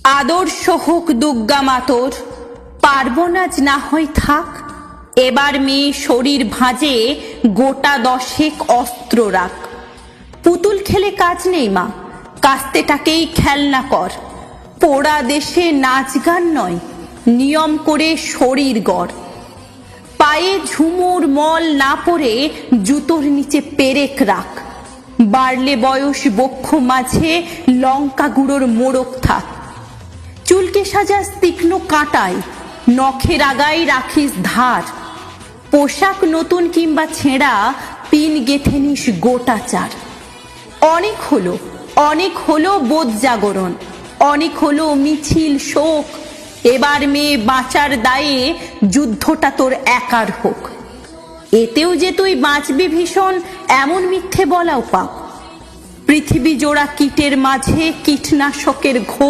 আদর্শ হোক দুর্গা মাতর, পার্বণ আজ না হয় থাক। এবার মেয়ে শরীর ভাঁজে গোটা দশেক অস্ত্র রাখ। পুতুল খেলে কাজ নেই মা, কাস্তেটাকেই খেলনা কর। পোড়া দেশে নাচ গান নয়, নিয়ম করে শরীর গড়। পায়ে ঝুমুর মল না পরে জুতোর নিচে পেরেক রাখ। বাড়লে বয়স বক্ষ মাঝে লঙ্কা গুঁড়োর মোড়ক থাক। চুলকে সাজাস তীক্ষ্ণ কাঁটায়, নখের আগায় রাখিস ধার। পোশাক নতুন কিংবা ছেঁড়া, পিন গেথে নিস গোটা চার। অনেক হলো বোধ জাগরণ, অনেক হলো মিছিল শোক। এবার মেয়ে বাঁচার দায়ে যুদ্ধটা তোর একার হোক। এতেও যে তুই বাঁচবি ভীষণ, এমন মিথ্যে বলাও পাপ। পৃথিবী জোড়া কীটের মাঝে কীটনাশকের ঘোর